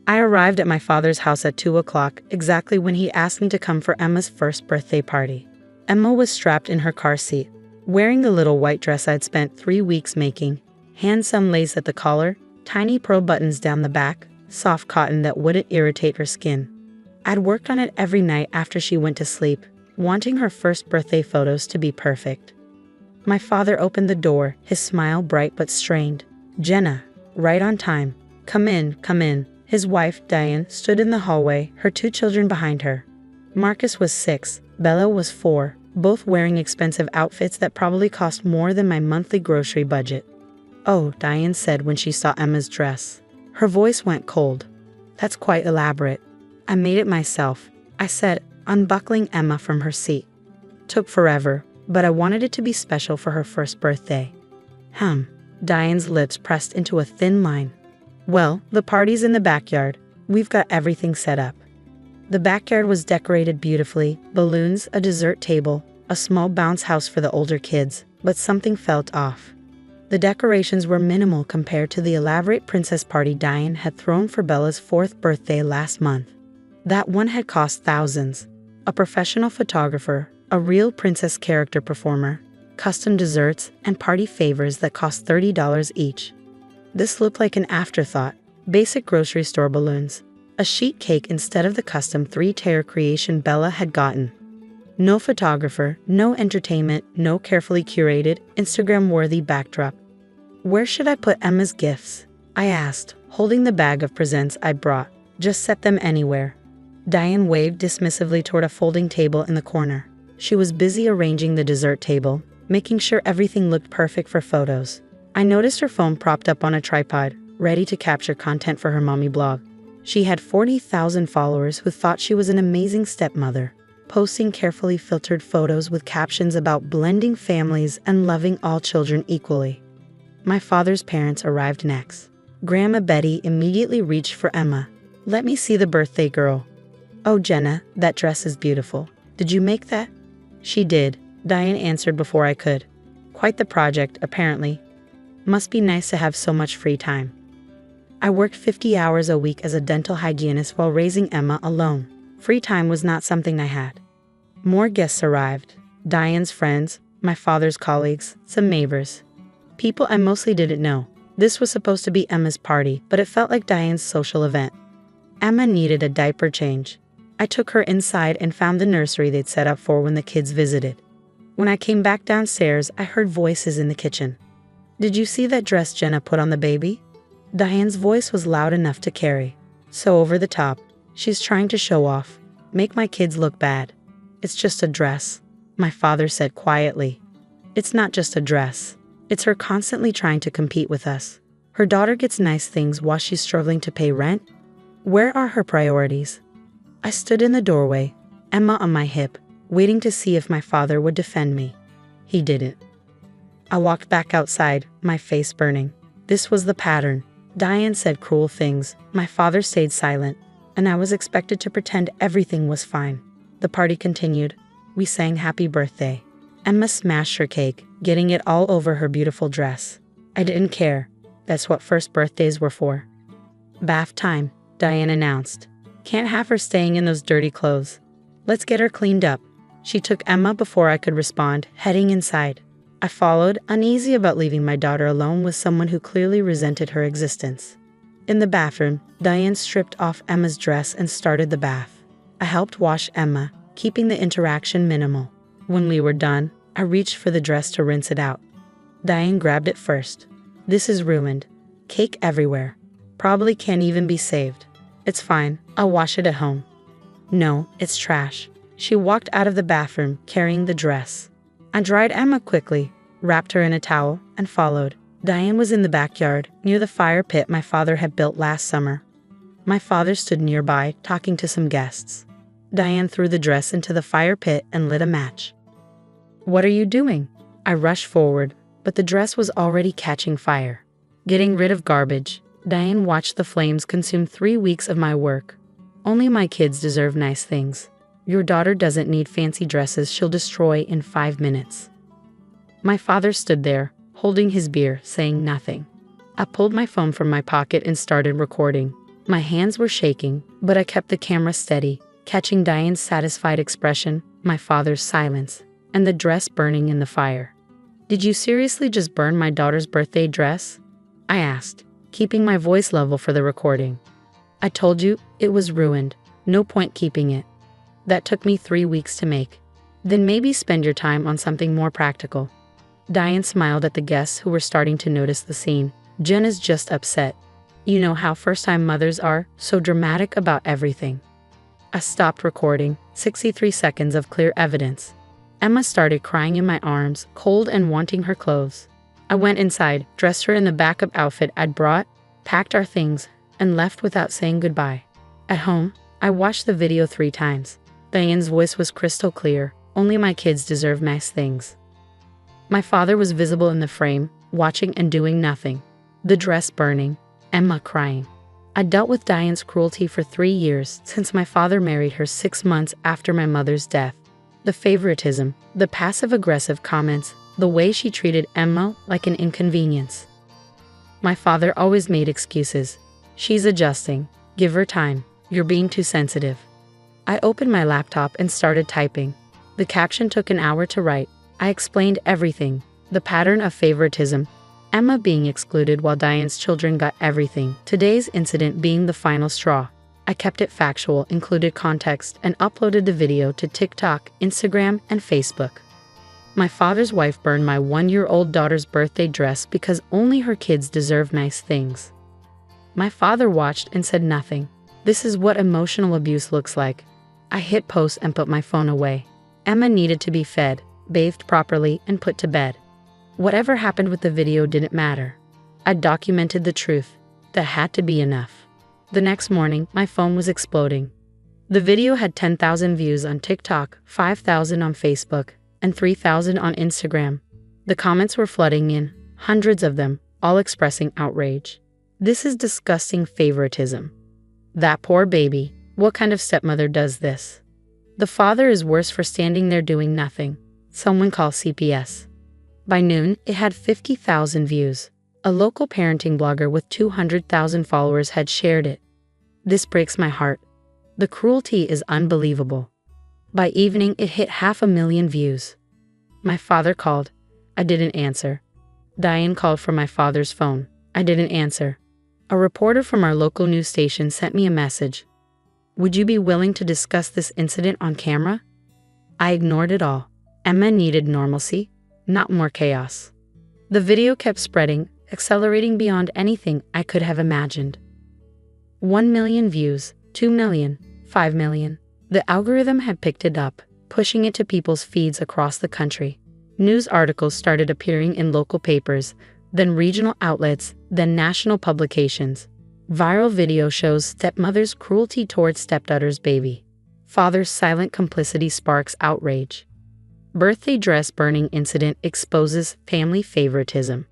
I arrived at my father's house at 2 o'clock, exactly when he asked me to come for Emma's first birthday party. Emma was strapped in her car seat, wearing the little white dress I'd spent 3 weeks making, handsome lace at the collar, tiny pearl buttons down the back, soft cotton that wouldn't irritate her skin. I'd worked on it every night after she went to sleep, wanting her first birthday photos to be perfect. My father opened the door, his smile bright but strained. "Jenna, right on time. Come in, come in." His wife, Diane, stood in the hallway, her 2 children behind her. Marcus was 6, Bella was 4, both wearing expensive outfits that probably cost more than my monthly grocery budget. "Oh," Diane said when she saw Emma's dress. Her voice went cold. "That's quite elaborate." "I made it myself," I said, unbuckling Emma from her seat. "Took forever, but I wanted it to be special for her first birthday." Diane's lips pressed into a thin line. "Well, the party's in the backyard. We've got everything set up." The backyard was decorated beautifully, balloons, a dessert table, a small bounce house for the older kids, but something felt off. The decorations were minimal compared to the elaborate princess party Diane had thrown for Bella's 4th birthday last month. That one had cost thousands. A professional photographer, a real princess character performer, custom desserts, and party favors that cost $30 each. This looked like an afterthought, basic grocery store balloons, a sheet cake instead of the custom 3-tier creation Bella had gotten. No photographer, no entertainment, no carefully curated, Instagram-worthy backdrop. "Where should I put Emma's gifts?" I asked, holding the bag of presents I'd brought. "Just set them anywhere." Diane waved dismissively toward a folding table in the corner. She was busy arranging the dessert table, making sure everything looked perfect for photos. I noticed her phone propped up on a tripod, ready to capture content for her mommy blog. She had 40,000 followers who thought she was an amazing stepmother, posting carefully filtered photos with captions about blending families and loving all children equally. My father's parents arrived next. Grandma Betty immediately reached for Emma. "Let me see the birthday girl." "Oh, Jenna, that dress is beautiful. Did you make that?" "She did," Diane answered before I could. "Quite the project, apparently. Must be nice to have so much free time." I worked 50 hours a week as a dental hygienist while raising Emma alone. Free time was not something I had. More guests arrived. Diane's friends, my father's colleagues, some neighbors. People I mostly didn't know. This was supposed to be Emma's party, but it felt like Diane's social event. Emma needed a diaper change. I took her inside and found the nursery they'd set up for when the kids visited. When I came back downstairs, I heard voices in the kitchen. "Did you see that dress Jenna put on the baby?" Diane's voice was loud enough to carry. "So over the top. She's trying to show off. Make my kids look bad." "It's just a dress," my father said quietly. "It's not just a dress. It's her constantly trying to compete with us. Her daughter gets nice things while she's struggling to pay rent. Where are her priorities?" I stood in the doorway, Emma on my hip, waiting to see if my father would defend me. He didn't. I walked back outside, my face burning. This was the pattern. Diane said cruel things, my father stayed silent, and I was expected to pretend everything was fine. The party continued. We sang happy birthday. Emma smashed her cake, getting it all over her beautiful dress. I didn't care. That's what first birthdays were for. "Bath time," Diane announced. "Can't have her staying in those dirty clothes. Let's get her cleaned up." She took Emma before I could respond, heading inside. I followed, uneasy about leaving my daughter alone with someone who clearly resented her existence. In the bathroom, Diane stripped off Emma's dress and started the bath. I helped wash Emma, keeping the interaction minimal. When we were done, I reached for the dress to rinse it out. Diane grabbed it first. "This is ruined. Cake everywhere. Probably can't even be saved." "It's fine. I'll wash it at home." "No, it's trash." She walked out of the bathroom, carrying the dress. I dried Emma quickly, wrapped her in a towel, and followed. Diane was in the backyard, near the fire pit my father had built last summer. My father stood nearby, talking to some guests. Diane threw the dress into the fire pit and lit a match. "What are you doing?" I rushed forward, but the dress was already catching fire. Getting rid of garbage, Diane watched the flames consume 3 weeks of my work. "Only my kids deserve nice things. Your daughter doesn't need fancy dresses she'll destroy in 5 minutes." My father stood there, holding his beer, saying nothing. I pulled my phone from my pocket and started recording. My hands were shaking, but I kept the camera steady, catching Diane's satisfied expression, my father's silence, and the dress burning in the fire. "Did you seriously just burn my daughter's birthday dress?" I asked, keeping my voice level for the recording. "I told you, it was ruined. No point keeping it. That took me 3 weeks to make. Then maybe spend your time on something more practical." Diane smiled at the guests who were starting to notice the scene. "Jen is just upset. You know how first-time mothers are, so dramatic about everything." I stopped recording, 63 seconds of clear evidence. Emma started crying in my arms, cold and wanting her clothes. I went inside, dressed her in the backup outfit I'd brought, packed our things, and left without saying goodbye. At home, I watched the video 3 times. Diane's voice was crystal clear. "Only my kids deserve nice things." My father was visible in the frame, watching and doing nothing. The dress burning, Emma crying. I dealt with Diane's cruelty for 3 years, since my father married her 6 months after my mother's death. The favoritism, the passive-aggressive comments, the way she treated Emma like an inconvenience. My father always made excuses. "She's adjusting. Give her time. You're being too sensitive." I opened my laptop and started typing. The caption took an hour to write. I explained everything. The pattern of favoritism, Emma being excluded while Diane's children got everything, today's incident being the final straw. I kept it factual, included context, and uploaded the video to TikTok, Instagram, and Facebook. My father's wife burned my 1-year-old daughter's birthday dress because only her kids deserve nice things. My father watched and said nothing. This is what emotional abuse looks like. I hit post and put my phone away. Emma needed to be fed, bathed properly, and put to bed. Whatever happened with the video didn't matter. I documented the truth. That had to be enough. The next morning, my phone was exploding. The video had 10,000 views on TikTok, 5,000 on Facebook, and 3,000 on Instagram. The comments were flooding in, hundreds of them, all expressing outrage. "This is disgusting favoritism. That poor baby. What kind of stepmother does this? The father is worse for standing there doing nothing. Someone call CPS." By noon, it had 50,000 views. A local parenting blogger with 200,000 followers had shared it. This breaks my heart. The cruelty is unbelievable. By evening, it hit 500,000 views. My father called. I didn't answer. Diane called from my father's phone. I didn't answer. A reporter from our local news station sent me a message. "Would you be willing to discuss this incident on camera?" I ignored it all. Emma needed normalcy, not more chaos. The video kept spreading, accelerating beyond anything I could have imagined. 1 million views, 2 million, 5 million. The algorithm had picked it up, pushing it to people's feeds across the country. News articles started appearing in local papers, then regional outlets, then national publications. Viral video shows stepmother's cruelty towards stepdaughter's baby. Father's silent complicity sparks outrage. Birthday dress burning incident exposes family favoritism.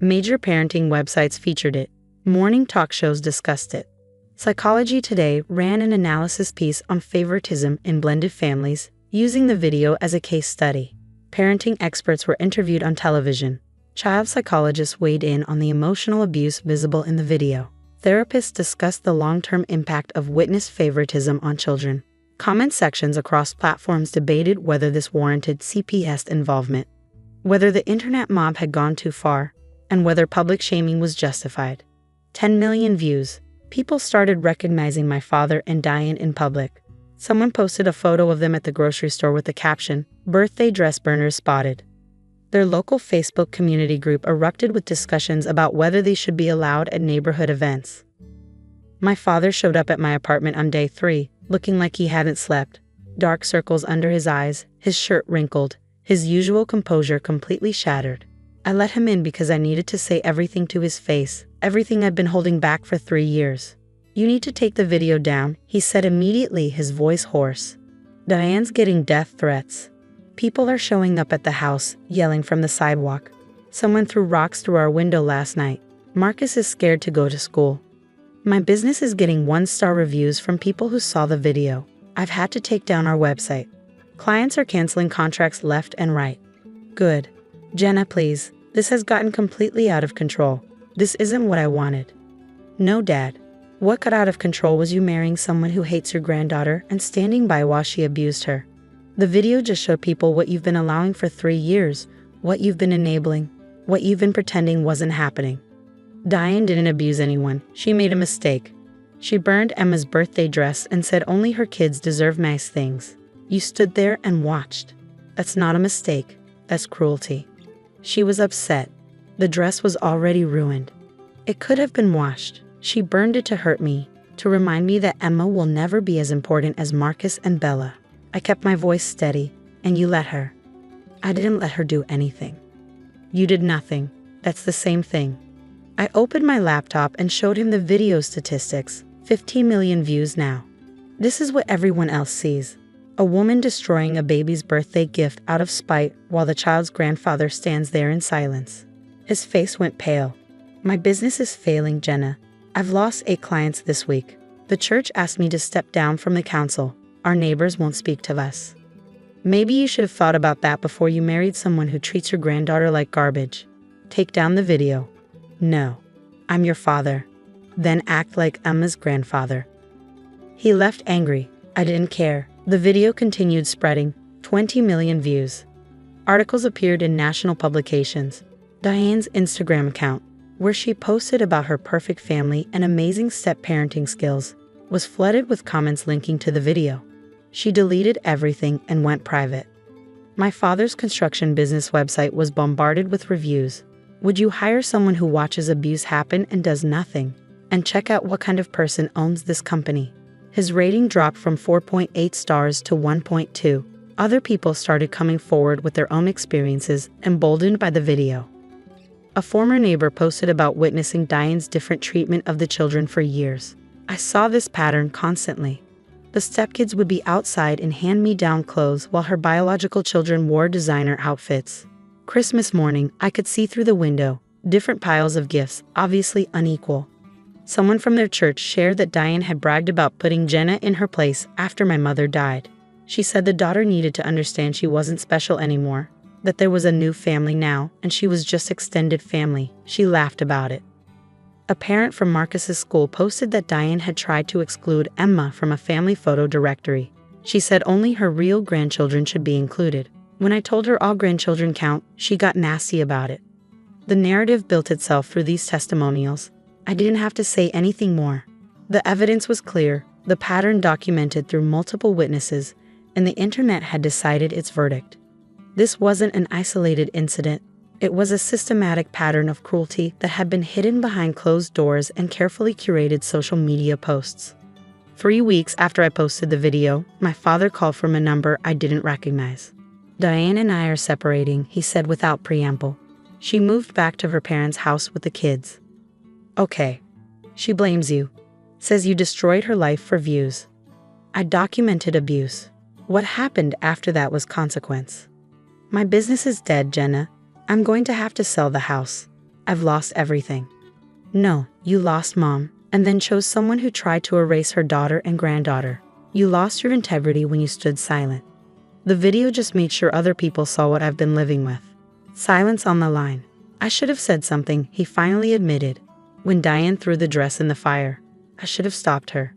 Major parenting websites featured it. Morning talk shows discussed it. Psychology Today ran an analysis piece on favoritism in blended families, using the video as a case study. Parenting experts were interviewed on television. Child psychologists weighed in on the emotional abuse visible in the video. Therapists discussed the long-term impact of witnessed favoritism on children. Comment sections across platforms debated whether this warranted CPS involvement, whether the internet mob had gone too far, and whether public shaming was justified. 10 million views. People started recognizing my father and Diane in public. Someone posted a photo of them at the grocery store with the caption, "Birthday dress burners spotted." Their local Facebook community group erupted with discussions about whether they should be allowed at neighborhood events. My father showed up at my apartment on day 3, looking like he hadn't slept. Dark circles under his eyes, his shirt wrinkled, his usual composure completely shattered. I let him in because I needed to say everything to his face, everything I'd been holding back for 3 years. "You need to take the video down," he said immediately, his voice hoarse. "Diane's getting death threats. People are showing up at the house, yelling from the sidewalk. Someone threw rocks through our window last night. Marcus is scared to go to school. My business is getting 1-star reviews from people who saw the video. I've had to take down our website. Clients are canceling contracts left and right." "Good. Jenna, please. This has gotten completely out of control. This isn't what I wanted." "No, Dad. What got out of control was you marrying someone who hates your granddaughter and standing by while she abused her. The video just showed people what you've been allowing for 3 years, what you've been enabling, what you've been pretending wasn't happening. Diane didn't abuse anyone. She made a mistake. She burned Emma's birthday dress and said only her kids deserve nice things. You stood there and watched. That's not a mistake. That's cruelty. She was upset. The dress was already ruined. It could have been washed. She burned it to hurt me, to remind me that Emma will never be as important as Marcus and Bella. I kept my voice steady, and you let her. I didn't let her do anything. You did nothing. That's the same thing. I opened my laptop and showed him the video statistics. 15 million views now. This is what everyone else sees. A woman destroying a baby's birthday gift out of spite while the child's grandfather stands there in silence. His face went pale. My business is failing, Jenna. I've lost 8 clients this week. The church asked me to step down from the council. Our neighbors won't speak to us. Maybe you should have thought about that before you married someone who treats your granddaughter like garbage. Take down the video. No. I'm your father. Then act like Emma's grandfather. He left angry. I didn't care. The video continued spreading. 20 million views. Articles appeared in national publications. Diane's Instagram account, where she posted about her perfect family and amazing step-parenting skills, was flooded with comments linking to the video. She deleted everything and went private. My father's construction business website was bombarded with reviews. Would you hire someone who watches abuse happen and does nothing? And check out what kind of person owns this company. His rating dropped from 4.8 stars to 1.2. Other people started coming forward with their own experiences, emboldened by the video. A former neighbor posted about witnessing Diane's different treatment of the children for years. I saw this pattern constantly. The stepkids would be outside in hand-me-down clothes while her biological children wore designer outfits. Christmas morning, I could see through the window, different piles of gifts, obviously unequal. Someone from their church shared that Diane had bragged about putting Jenna in her place after my mother died. She said the daughter needed to understand she wasn't special anymore, that there was a new family now, and she was just extended family. She laughed about it. A parent from Marcus's school posted that Diane had tried to exclude Emma from a family photo directory. She said only her real grandchildren should be included. When I told her all grandchildren count, she got nasty about it. The narrative built itself through these testimonials. I didn't have to say anything more. The evidence was clear, the pattern documented through multiple witnesses, and the internet had decided its verdict. This wasn't an isolated incident. It was a systematic pattern of cruelty that had been hidden behind closed doors and carefully curated social media posts. 3 weeks after I posted the video, my father called from a number I didn't recognize. Diane and I are separating, he said without preamble. She moved back to her parents' house with the kids. Okay. She blames you. Says you destroyed her life for views. I documented abuse. What happened after that was consequence. My business is dead, Jenna. I'm going to have to sell the house. I've lost everything. No, you lost Mom, and then chose someone who tried to erase her daughter and granddaughter. You lost your integrity when you stood silent. The video just made sure other people saw what I've been living with. Silence on the line. I should have said something, he finally admitted. When Diane threw the dress in the fire, I should have stopped her.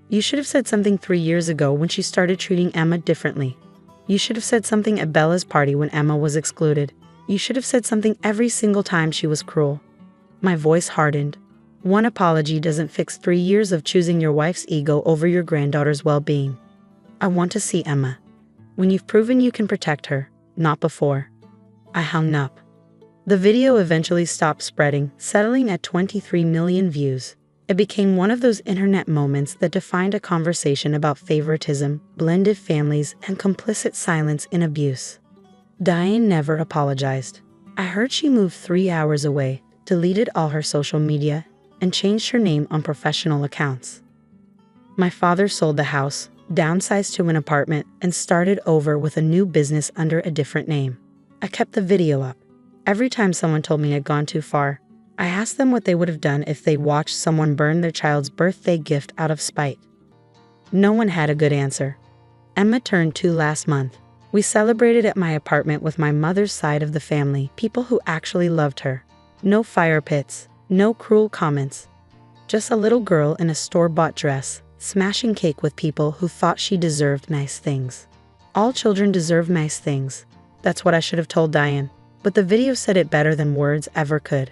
You should have said something 3 years ago when she started treating Emma differently. You should have said something at Bella's party when Emma was excluded. You should have said something every single time she was cruel. My voice hardened. One apology doesn't fix 3 years of choosing your wife's ego over your granddaughter's well-being. I want to see Emma. When you've proven you can protect her, not before. I hung up. The video eventually stopped spreading, settling at 23 million views. It became one of those internet moments that defined a conversation about favoritism, blended families, and complicit silence in abuse. Diane never apologized. I heard she moved 3 hours away, deleted all her social media, and changed her name on professional accounts. My father sold the house, downsized to an apartment, and started over with a new business under a different name. I kept the video up. Every time someone told me I'd gone too far, I asked them what they would have done if they'd watched someone burn their child's birthday gift out of spite. No one had a good answer. Emma turned 2 last month. We celebrated at my apartment with my mother's side of the family, people who actually loved her. No fire pits, no cruel comments. Just a little girl in a store-bought dress, smashing cake with people who thought she deserved nice things. All children deserve nice things. That's what I should have told Diane. But the video said it better than words ever could.